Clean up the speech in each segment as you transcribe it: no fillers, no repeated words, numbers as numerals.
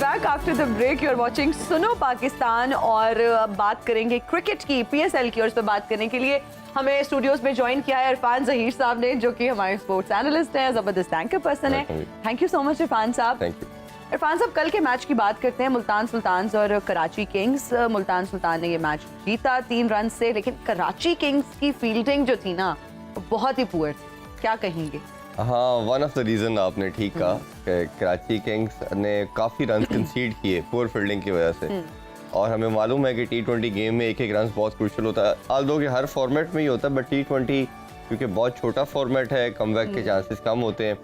Back after the break. You are watching Suno Pakistan और अब बात करेंगे क्रिकेट की, पीएसएल की। और इस पर बात करने के लिए हमें स्टूडियोज में ज्वाइन किया है इरफान जहीर साहब ने, जो कि हमारे स्पोर्ट्स एनालिस्ट हैं, जबरदस्त एंकर पर्सन है। Thank you so much Irfan साहब। इरफान साहब, कल के मैच की बात करते हैं, मुल्तान सुल्तान्स और कराची किंग्स। मुल्तान सुल्तान ने ये मैच जीता 3 रन से, लेकिन कराची किंग्स की फील्डिंग जो थी ना बहुत ही पुअर थी। क्या कहेंगे? हाँ, वन ऑफ द रीज़न आपने ठीक कहा कि कराची किंग्स ने काफ़ी रन कंसीड किए पुअर फील्डिंग की वजह से। और हमें मालूम है कि T20 गेम में एक रन बहुत क्रूशियल होता है, आल्दो कि हर फॉर्मेट में ही होता है, बट T20 क्योंकि बहुत छोटा फॉर्मेट है, कमबैक के चांसेस कम होते हैं।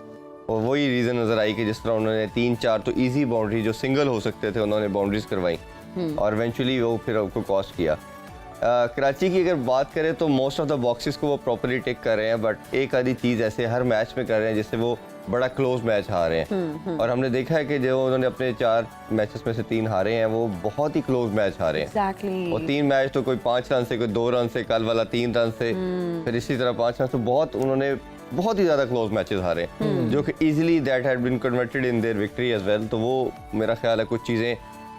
और वही रीज़न नज़र आई कि जिस तरह उन्होंने 3-4 तो ईजी बाउंड्री जो सिंगल हो सकते थे उन्होंने बाउंड्रीज करवाई और इवेंचुअली वो फिर आपको कॉस्ट किया। कराची की अगर बात करें तो मोस्ट ऑफ द बॉक्सेस को वो प्रॉपर्ली टिक कर रहे हैं, बट एक आधी चीज़ ऐसे हर मैच में कर रहे हैं जिससे वो बड़ा क्लोज मैच हारे हैं। और हमने देखा है कि जो उन्होंने अपने 4 मैचेस में से 3 हारे हैं वो बहुत ही क्लोज मैच हारे हैं। Exactly. और 3 मैच तो कोई 5 रन से, कोई 2 रन से, कल वाला 3 रन से, फिर इसी तरह 5 रन से, बहुत उन्होंने बहुत ही ज़्यादा क्लोज मैचेस हारे जो कि easily that had been converted in their victory as well. तो वो मेरा ख्याल है कुछ चीज़ें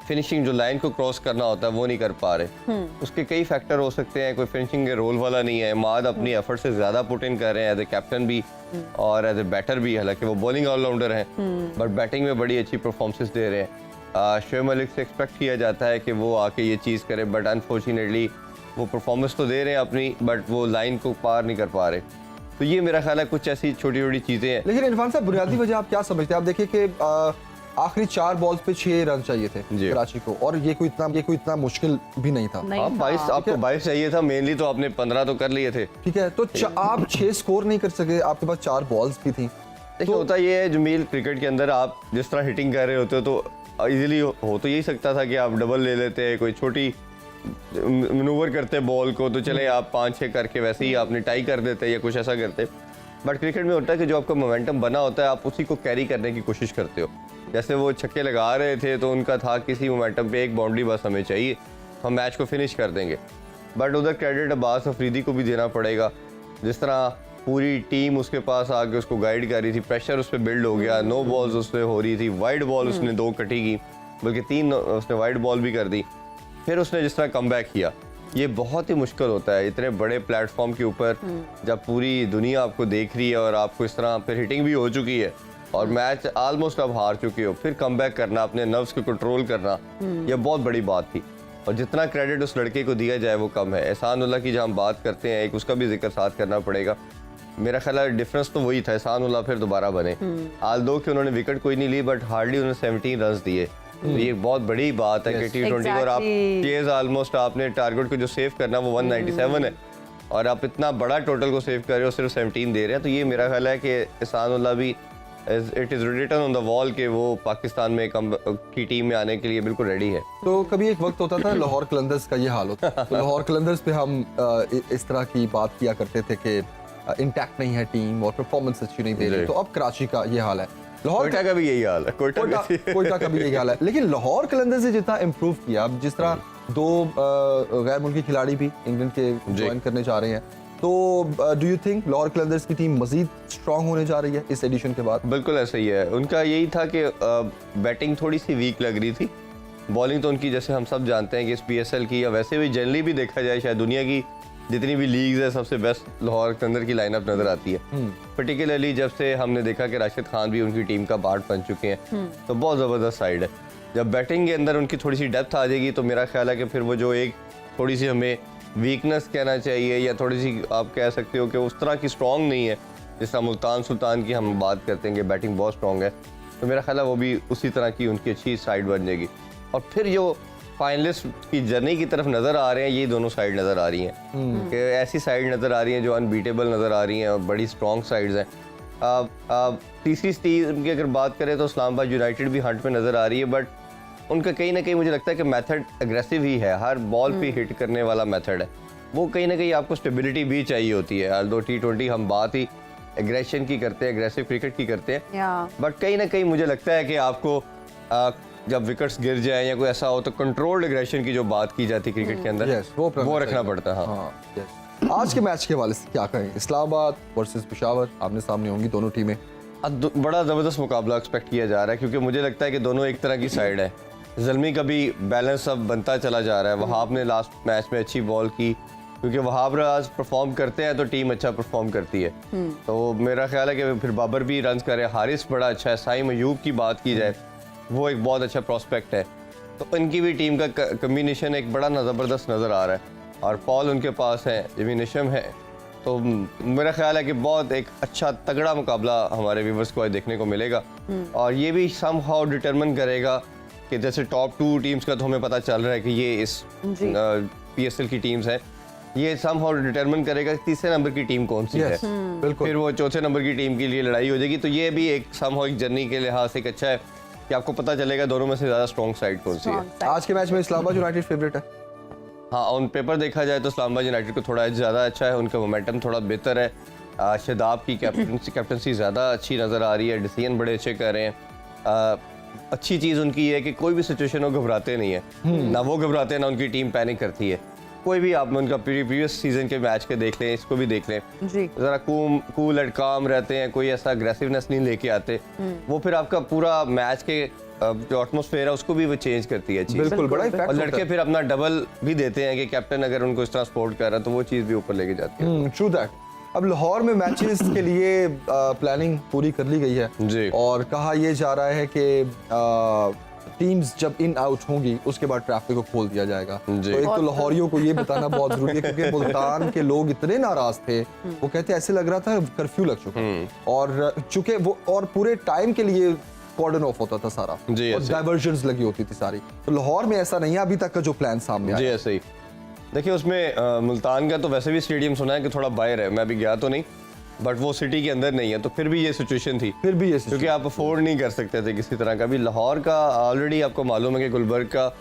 फिनिशिंग जो लाइन को क्रॉस करना होता है वो नहीं कर पा रहे। उसके कई फैक्टर हो सकते हैं, कोई फिनिशिंग के रोल वाला नहीं है। माद अपनी एफर्ट से ज़्यादा पुट इन कर रहे हैं एज ए कैप्टन भी और एज ए बैटर भी, हालांकि वो बॉलिंग ऑलराउंडर हैं बट बैटिंग में बड़ी अच्छी परफॉर्मेंसेस दे रहे हैं। शोएब मलिक से एक्सपेक्ट किया जाता है कि वो आके ये चीज़ करे, बट अनफॉर्चुनेटली वो परफॉर्मेंस तो दे रहे हैं अपनी, बट वो लाइन को पार नहीं कर पा रहे। तो ये मेरा ख्याल है कुछ ऐसी छोटी छोटी चीज़ें हैं। लेकिन इरफान साहब, बुनियादी वजह आप क्या समझते हैं? आप देखिए कि आखिरी 4 बॉल्स पे 6 रन चाहिए थे कराची को, और ये कोई इतना मुश्किल भी नहीं था। 22 आपको 22 चाहिए था मेनली, तो आपने 15 तो कर लिए थे। ठीक है, तो आप 6 स्कोर नहीं कर सके, आपके पास 4 बॉल्स भी थी। देखिए तो होता ये है जमील, क्रिकेट के अंदर आप जिस तरह हिटिंग कर रहे होते हो तो इजीली हो तो यही सकता था कि आप डबल ले लेते, कोई छोटी मनूवर करते बॉल को, तो चले आप 5-6 करके वैसे ही आपने टाई कर देते या कुछ ऐसा करते। बट क्रिकेट में होता है कि जो आपका मोमेंटम बना होता है आप उसी को कैरी करने की कोशिश करते हो। जैसे वो छक्के लगा रहे थे तो उनका था किसी मोमेंटम पे एक बाउंड्री बस हमें चाहिए, हम मैच को फिनिश कर देंगे। बट उधर क्रेडिट अब्बास अफरीदी को भी देना पड़ेगा, जिस तरह पूरी टीम उसके पास आके उसको गाइड कर रही थी, प्रेशर उस पर बिल्ड हो गया, नो बॉल्स उससे हो रही थी, वाइड बॉल उसने 2 कटी की, बल्कि 3 उसने वाइड बॉल भी कर दी। फिर उसने जिस तरह कमबैक किया, ये बहुत ही मुश्किल होता है इतने बड़े प्लेटफॉर्म के ऊपर जब पूरी दुनिया आपको देख रही है और आपको इस तरह फिर हिटिंग भी हो चुकी है और मैच ऑलमोस्ट आप हार चुके हो, फिर कमबैक करना, अपने नर्व्स को कंट्रोल करना, ये बहुत बड़ी बात थी। और जितना क्रेडिट उस लड़के को दिया जाए वो कम है। एहसानुल्लाह की जब हम बात करते हैं, एक उसका भी जिक्र साथ करना पड़ेगा। मेरा ख्याल है डिफरेंस तो वही था, एहसानुल्लाह फिर दोबारा बने। आल्दो कि उन्होंने विकेट कोई नहीं ली, बट हार्डली उन्होंने 17 रन दिए। तो ये एक बहुत बड़ी बात है कि T20 और आप चेज ऑलमोस्ट आपने टारगेट को जो सेव करना वो 197 है और आप इतना बड़ा टोटल को सेव कर रहे हो, सिर्फ 17 दे रहे हैं। तो ये मेरा ख्याल है कि एहसानुल्लाह भी it is written on the wall कि वो पाकिस्तान में की टीम में आने के लिए बिल्कुल रेडी है। तो कभी एक वक्त होता था लाहौर कलंदर्स का ये हाल होता तो लाहौर कलंदर्स पे हम इस तरह की बात किया करते थे कि इंटैक्ट नहीं है टीम और परफॉर्मेंस अच्छी नहीं दे रही। तो अब कराची का ये हाल है, कोयटा का भी यही हाल है, कोयटा का भी यही हाल है। लेकिन लाहौर कलंदर्स ने जितना इम्प्रूव किया, अब जिस तरह 2 गैर मुल्की खिलाड़ी भी इंग्लैंड के ज्वाइन करने जा रहे हैं, तो do you think Lahore Qalandars की टीम मजीद स्ट्रांग होने जा रही है इस एडिशन के बाद? बिल्कुल ऐसा ही है। उनका यही था कि बैटिंग थोड़ी सी वीक लग रही थी, बॉलिंग तो उनकी जैसे हम सब जानते हैं कि इस PSL की या वैसे भी जनरली भी देखा जाए शायद दुनिया की जितनी भी लीग्स है सबसे बेस्ट लाहौर कलंदर की लाइनअप नजर आती है। पर्टिकुलरली जब से हमने देखा कि राशिद खान भी उनकी टीम का पार्ट बन चुके हैं, तो बहुत ज़बरदस्त साइड है। जब बैटिंग के अंदर उनकी थोड़ी सी डेप्थ आ जाएगी तो मेरा ख्याल है कि फिर वो जो एक थोड़ी सी हमें वीकनेस कहना चाहिए या थोड़ी सी आप कह सकते हो कि उस तरह की स्ट्रॉन्ग नहीं है जिस तरह मुल्तान सुल्तान की हम बात करते हैं कि बैटिंग बहुत स्ट्रॉन्ग है, तो मेरा ख्याल है वो भी उसी तरह की उनकी अच्छी साइड बन जाएगी। और फिर जो फाइनलिस्ट की जर्नी की तरफ नज़र आ रहे हैं, ये दोनों साइड नज़र आ रही हैं कि ऐसी साइड नज़र आ रही हैं जो अनबीटेबल नज़र आ रही हैं और बड़ी स्ट्रॉन्ग साइड्स हैं। तीसरी टीम की अगर बात करें तो इस्लामाबाद यूनाइटेड भी हंट में नज़र आ रही है, बट उनका कहीं ना कहीं मुझे लगता है कि मेथड एग्रेसिव ही है, हर बॉल पे हिट करने वाला मेथड है। वो कहीं ना कहीं आपको स्टेबिलिटी भी चाहिए होती है। although T20 हम बात ही एग्रेशन की करते हैं, एग्रेसिव क्रिकेट की करते हैं, बट कहीं ना कहीं मुझे लगता है कि आपको जब विकेट्स गिर जाए या कोई ऐसा हो तो कंट्रोल्ड एग्रेशन की जो बात की जाती है क्रिकेट के अंदर, वो रखना पड़ता है। हाँ। आज के मैच के हवाले से क्या कहें? इस्लामाबाद वर्सेस पेशावर आमने सामने होंगी दोनों टीमें। बड़ा ज़बरदस्त मुकाबला एक्सपेक्ट किया जा रहा है, क्योंकि मुझे लगता है कि दोनों एक तरह की साइड है। ज़ल्मी का भी बैलेंस अब बनता चला जा रहा है। वहाब ने लास्ट मैच में अच्छी बॉल की, क्योंकि वहाब आज परफॉर्म करते हैं तो टीम अच्छा परफॉर्म करती है। तो मेरा ख्याल है कि फिर बाबर भी रन करे, हारिस बड़ा अच्छा है, साइम अयूब की बात की जाए वो एक बहुत अच्छा प्रॉस्पेक्ट है। तो इनकी भी टीम का कम्बिनेशन एक बड़ा ज़बरदस्त नज़र आ रहा है, और पॉल उनके पास है, जिमी निशम है। तो मेरा ख्याल है कि बहुत एक अच्छा तगड़ा मुकाबला हमारे व्यूवर्स को आज देखने को मिलेगा, और ये भी समहाउ डिटरमिन करेगा कि जैसे टॉप 2 टीम्स का तो हमें पता चल रहा है कि ये इस PSL की टीम्स हैं, ये समहाउ डिटरमिन करेगा तीसरे नंबर की टीम कौन सी है। बिल्कुल। फिर वो चौथे नंबर की टीम के लिए लड़ाई हो जाएगी। तो ये भी एक समहाउ एक जर्नी के लिहाज से एक अच्छा है कि आपको पता चलेगा दोनों में से ज़्यादा स्ट्रॉन्ग साइड कौन सी है। आज के मैच में इस्लामाबाद यूनाइटेड फेवरेट है। हाँ, ऑन पेपर देखा जाए तो इस्लामाबाद यूनाइटेड को थोड़ा ज़्यादा अच्छा है, उनका मोमेंटम थोड़ा बेहतर है। शादाब की कैप्टनसी ज़्यादा अच्छी नज़र आ रही है, डिसीजन बड़े अच्छे कर रहे हैं। अच्छी चीज़ उनकी है कि कोई भी सिचुएशन हो घबराते नहीं है, ना वो घबराते हैं ना उनकी टीम पैनिक करती है। कोई भी आप उनका प्रीवियस सीजन के मैच के देख लें, इसको भी देख लें, ज़रा कूल एंड काम रहते हैं, कोई ऐसा अग्रेसिवनेस नहीं लेके आते। वो फिर आपका पूरा मैच के जो एटमॉस्फेयर है उसको भी वो चेंज करती है चीज़। बिल्कुल, बड़ा इफेक्ट और लड़के फिर अपना डबल भी देते हैं कि कैप्टन अगर उनको इस तरह सपोर्ट कर रहा है तो वो चीज़ भी ऊपर लेके जाती है। True that. अब लाहौर में मैचेस के लिए प्लानिंग पूरी कर ली गई है जी। और कहा यह जा रहा है कि टीम्स जब इन आउट होंगी उसके बाद ट्रैफिक को खोल दिया जाएगा। तो एक तो लाहौरियों को ये बताना बहुत जरूरी है, क्योंकि मुल्तान के लोग इतने नाराज थे, वो कहते ऐसे लग रहा था कर्फ्यू लग चुका, और चूंकि वो और पूरे टाइम के लिए कॉर्डन ऑफ होता था सारा, और डाइवर्जन्स लगी होती थी सारी। तो लाहौर में ऐसा नहीं है अभी तक का जो प्लान सामने आया। जी ऐसे ही। देखिए उसमें मुल्तान का तो वैसे भी स्टेडियम सुना है कि थोड़ा बाहर है, मैं अभी गया तो नहीं, बट वो सिटी के अंदर नहीं है, तो फिर भी ये सिचुएशन थी, क्योंकि आप अफोर्ड नहीं कर सकते थे किसी तरह का भी। लाहौर का ऑलरेडी आपको मालूम है कि गुलबर्ग का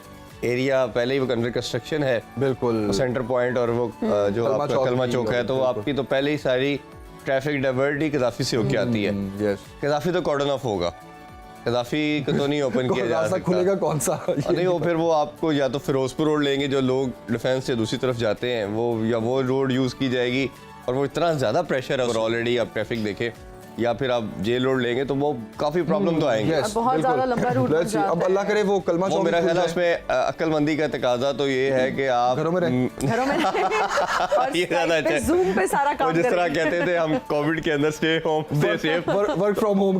एरिया पहले ही वो अंडर कंस्ट्रक्शन है, बिल्कुल सेंटर पॉइंट और वो जो आपका कलमा चौक है, तो आपकी तो पहले ही सारी ट्रैफिक डाइवर्ट ही कदाफी से होके आती है। कदाफी तो कॉर्डन ऑफ होगा, कदाफी को तो नहीं ओपन किया जा सकता। खुलेगा कौन सा? नहीं, वो फिर वो आपको या तो फिरोजपुर रोड लेंगे जो लोग डिफेंस से दूसरी तरफ जाते हैं, वो या वो रोड यूज की जाएगी, और वो इतना ज्यादा प्रेशर है और ऑलरेडी आप ट्रैफिक देखें, या फिर आप जेल रोड लेंगे तो वो काफी प्रॉब्लम तो आएंगे। बहुत ज्यादा लंबा रूट बन जाता है। अब अल्लाह करे वो कलमा चौक, मेरा ख्याल है उसमें अक्लमंदी का तकाजा तो ये है कि आप घरों में और ये ज्यादा अच्छा है। Zoom पे सारा काम जिस तरह करेंगे। कहते थे हम कोविड के अंदर stay home stay safe, work from home,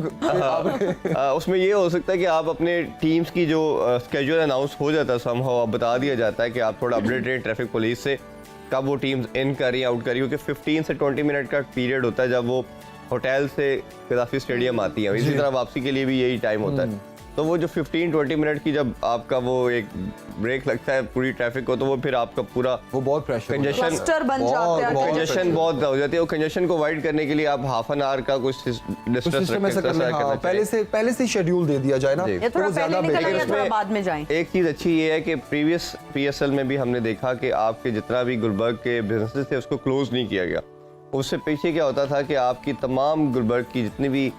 उसमें ये हो सकता है कि आप अपने टीम्स की जो स्केड्यूल अनाउंस हो जाता है समहाउ, आप बता दिया जाता है कि आप थोड़ा अपडेट रहें ट्रैफिक पुलिस से कब वो टीम्स इन कर रही आउट कर रही, क्योंकि 15 से 20 मिनट का पीरियड होता है जब वो होटल से कदाफी स्टेडियम आती है। इसी तरह वापसी के लिए भी यही टाइम होता है। तो वो जो 15-20 मिनट की जब आपका वो एक ब्रेक लगता है पूरी ट्रैफिक को, तो वो फिर आपका पूरा वो बहुत प्रेशर क्लस्टर बन जाते हैं, कंजेशन बहुत हो जाती है। वो कंजेशन को अवॉइड करने के लिए आप हाफ एन आवर का कुछ सिस्टम ऐसा करना है, पहले से शेड्यूल दे दिया जाए ना, ये थोड़ा पहले निकल आइए, थोड़ा बाद में जाएं। एक चीज अच्छी ये है कि प्रीवियस PSL में भी हमने देखा कि आपके जितना भी गुलबर्ग के बिजनेसेस थे उसको क्लोज नहीं किया गया। उससे पीछे क्या होता था कि आपकी तमाम गुलबर्ग की जितनी भी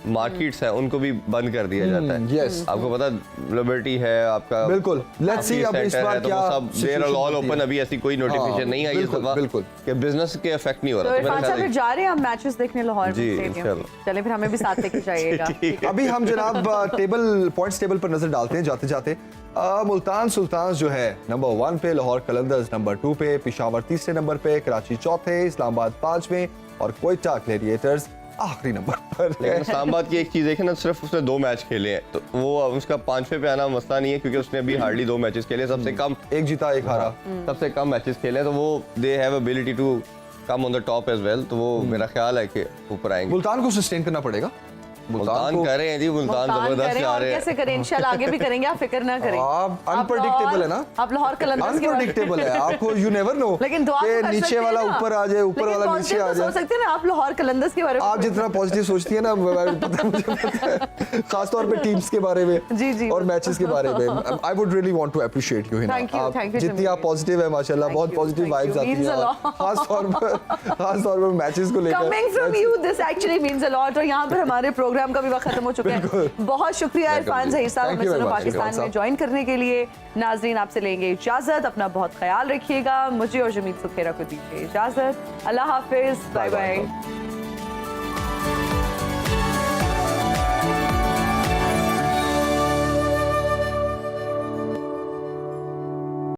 मार्केट्स हैं उनको भी बंद कर दिया जाता है। यस, आपको पता लिबर्टी है आपका, बिल्कुल। लेट्स सी अब इस बार क्या सब देयर ऑल ओपन, अभी ऐसी कोई नोटिफिकेशन नहीं आई इस दफा, बिल्कुल कि बिजनेस के इफेक्ट नहीं हो रहा। तो इरफान साहब फिर जा रहे हैं हम मैचेस देखने लाहौर जी, स्टेडियम, इंशाल्लाह। चले फिर हमें भी साथ लेके जाइएगा। अभी हम जनाब पॉइंट्स टेबल पर नजर डालते हैं जाते जाते। मुल्तान सुल्तान्स जो है नंबर 1 पे, लाहौर कलंदर्स नंबर 2 पे, पेशावर तीसरे नंबर पे, कराची चौथे, इस्लामाबाद 5वें और क्वेटा ग्लैडिएटर्स आखिरी नंबर पर। लेकिन इस्लामाबाद की एक चीज देखें ना, सिर्फ उसने 2 मैच खेले हैं, तो वो उसका 5वें पे आना मसला नहीं है, क्योंकि उसने अभी हार्डली 2 मैचेस खेले, सबसे कम एक जीता एक हारा, सबसे कम मैचेस खेले हैं, तो वो they have ability to come on the top as well. तो वो मेरा ख्याल है कि ऊपर आएंगे। मुल्तान को सस्टेन करना पड़ेगा। मुल्तान कर रहे हैं जी, मुल्तान जबरदस्त जा रहे हैं। कैसे करें, इंशाल्लाह आगे भी करेंगे, आप फिक्र ना करें। आप अनप्रेडिक्टेबल है ना, आप लाहौर कलंदर्स के अनप्रेडिक्टेबल है, आपको यू नेवर नो, लेकिन दुआ तो कर नीचे सकते हैं वाला ना। ऊपर आ जाए, ऊपर लेकिन वाला नीचे आ positive तो जाए। सोच सकते हैं ना आप लाहौर कलंदर्स के बारे में। आप जितना पॉजिटिव सोचती है ना, मुझे पता है, खासतौर पे टीम्स के बारे में जी, जी, और मैचेस के बारे में। I would really want to appreciate you Hina, Thank you, thank you, जितनी आप पॉजिटिव है माशाल्लाह, Thank बहुत you, positive thank vibes you. आती Means a हैं, lot. खासतौर पर मैचेस को लेकर। Coming from you, this actually means a lot। और यहाँ पर हमारे प्रोग्राम का भी वक्त खत्म हो चुका है। बहुत शुक्रिया इरफान ज़हीर साहब हमें सुनो पाकिस्तान में ज्वाइन करने के लिए। नाजरीन आपसे लेंगे इजाजत, अपना बहुत ख्याल रखिएगा। मुझे और जमीत सुखेरा को दीजिए इजाजत। अल्लाह हाफिज, बाय बाय।